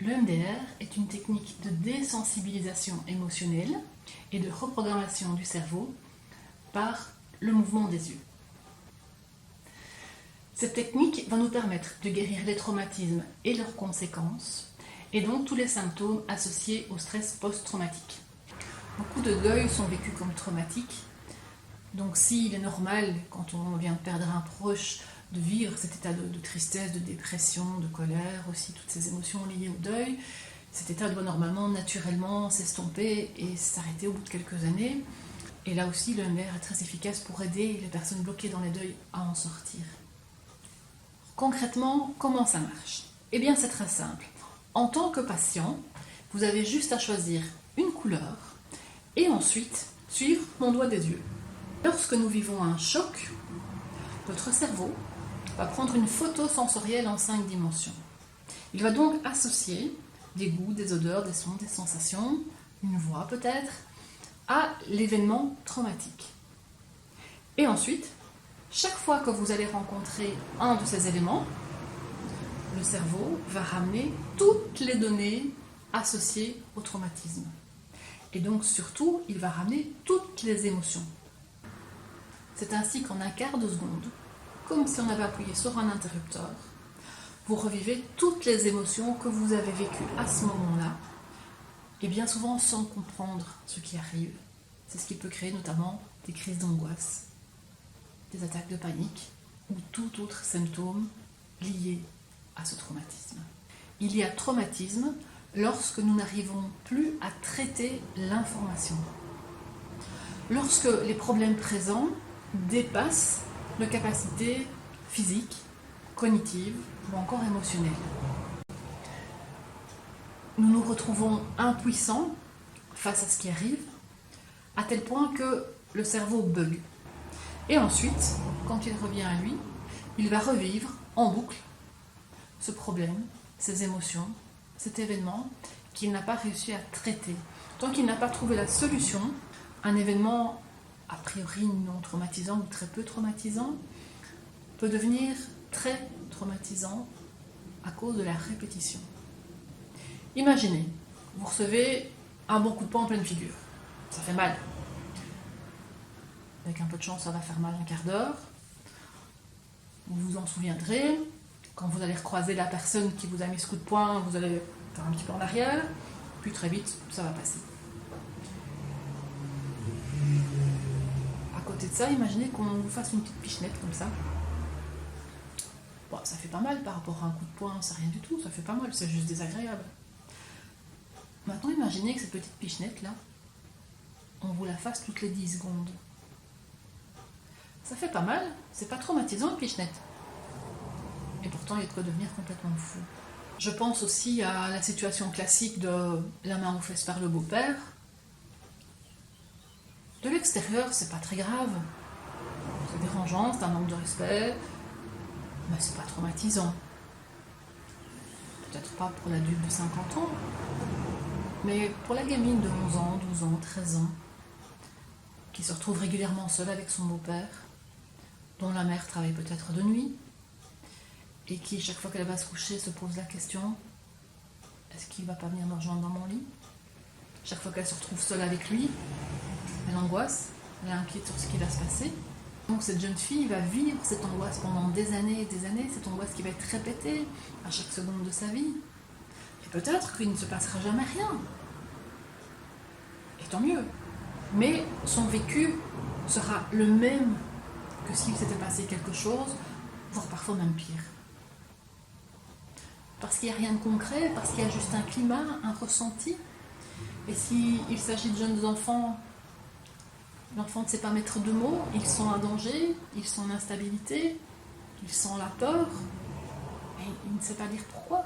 L'EMDR est une technique de désensibilisation émotionnelle et de reprogrammation du cerveau par le mouvement des yeux. Cette technique va nous permettre de guérir les traumatismes et leurs conséquences, et donc tous les symptômes associés au stress post-traumatique. Beaucoup de deuils sont vécus comme traumatiques, donc s'il est normal, quand on vient de perdre un proche, de vivre cet état de tristesse, de dépression, de colère, aussi toutes ces émotions liées au deuil, cet état doit normalement, naturellement s'estomper et s'arrêter au bout de quelques années. Et là aussi, l'EMDR est très efficace pour aider les personnes bloquées dans les deuils à en sortir. Concrètement, comment ça marche? Eh bien, c'est très simple. En tant que patient, vous avez juste à choisir une couleur et ensuite suivre mon doigt des yeux. Lorsque nous vivons un choc, votre cerveau va prendre une photo sensorielle en 5 dimensions. Il va donc associer des goûts, des odeurs, des sons, des sensations, une voix peut-être, à l'événement traumatique. Et ensuite, chaque fois que vous allez rencontrer un de ces éléments, le cerveau va ramener toutes les données associées au traumatisme. Et donc surtout, il va ramener toutes les émotions. C'est ainsi qu'en un quart de seconde, comme si on avait appuyé sur un interrupteur, vous revivez toutes les émotions que vous avez vécues à ce moment-là, et bien souvent sans comprendre ce qui arrive. C'est ce qui peut créer notamment des crises d'angoisse, des attaques de panique ou tout autre symptôme lié à ce traumatisme. Il y a traumatisme lorsque nous n'arrivons plus à traiter l'information. Lorsque les problèmes présents dépassent nos capacités physiques, cognitives ou encore émotionnelles. Nous nous retrouvons impuissants face à ce qui arrive, à tel point que le cerveau bug. Et ensuite, quand il revient à lui, il va revivre en boucle ce problème, ces émotions, cet événement qu'il n'a pas réussi à traiter. Tant qu'il n'a pas trouvé la solution, un événement a priori non traumatisant ou très peu traumatisant peut devenir très traumatisant à cause de la répétition. Imaginez, vous recevez un bon coup de poing en pleine figure. Ça fait mal. Avec un peu de chance, ça va faire mal un quart d'heure. Vous vous en souviendrez. Quand vous allez recroiser la personne qui vous a mis ce coup de poing, vous allez faire un petit peu en arrière. Puis très vite, ça va passer. À côté de ça, imaginez qu'on vous fasse une petite pichenette comme ça. Bon, ça fait pas mal par rapport à un coup de poing, c'est rien du tout, ça fait pas mal, c'est juste désagréable. Maintenant, imaginez que cette petite pichenette-là, on vous la fasse toutes les 10 secondes. Ça fait pas mal, c'est pas traumatisant une pichenette. Et pourtant, il y a de quoi devenir complètement fou. Je pense aussi à la situation classique de la main aux fesses par le beau-père. De l'extérieur, c'est pas très grave. C'est dérangeant, c'est un manque de respect, mais c'est pas traumatisant. Peut-être pas pour l'adulte de 50 ans, mais pour la gamine de 11 ans, 12 ans, 13 ans, qui se retrouve régulièrement seule avec son beau-père, dont la mère travaille peut-être de nuit, et qui, chaque fois qu'elle va se coucher, se pose la question: est-ce qu'il va pas venir me rejoindre dans mon lit? Chaque fois qu'elle se retrouve seule avec lui, elle angoisse, elle est inquiète sur ce qui va se passer. Donc cette jeune fille va vivre cette angoisse pendant des années et des années, cette angoisse qui va être répétée à chaque seconde de sa vie. Et peut-être qu'il ne se passera jamais rien. Et tant mieux. Mais son vécu sera le même que s'il s'était passé quelque chose, voire parfois même pire. Parce qu'il n'y a rien de concret, parce qu'il y a juste un climat, un ressenti. Et s'il s'agit de jeunes enfants, l'enfant ne sait pas mettre de mots, ils sont en danger, ils sont en instabilité, ils sont la peur, et il ne sait pas dire pourquoi.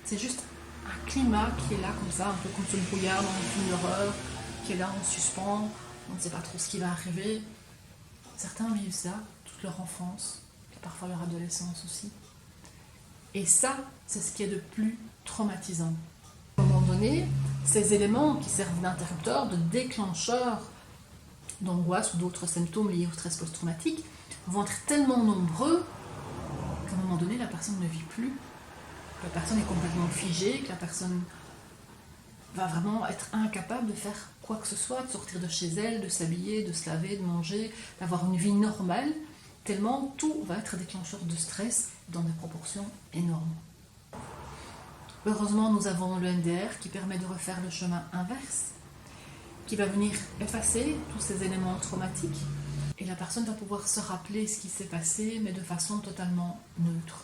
C'est juste un climat qui est là comme ça, un peu comme ce brouillard dans un film d'horreur, qui est là en suspens, on ne sait pas trop ce qui va arriver. Certains vivent ça toute leur enfance, et parfois leur adolescence aussi. Et ça, c'est ce qui est de plus traumatisant. À un moment donné, ces éléments qui servent d'interrupteurs, de déclencheurs d'angoisse ou d'autres symptômes liés au stress post-traumatique vont être tellement nombreux qu'à un moment donné, la personne ne vit plus. que la personne est complètement figée, que la personne va vraiment être incapable de faire quoi que ce soit, de sortir de chez elle, de s'habiller, de se laver, de manger, d'avoir une vie normale, tellement tout va être déclencheur de stress dans des proportions énormes. Heureusement, nous avons le NDR qui permet de refaire le chemin inverse, qui va venir effacer tous ces éléments traumatiques et la personne va pouvoir se rappeler ce qui s'est passé, mais de façon totalement neutre.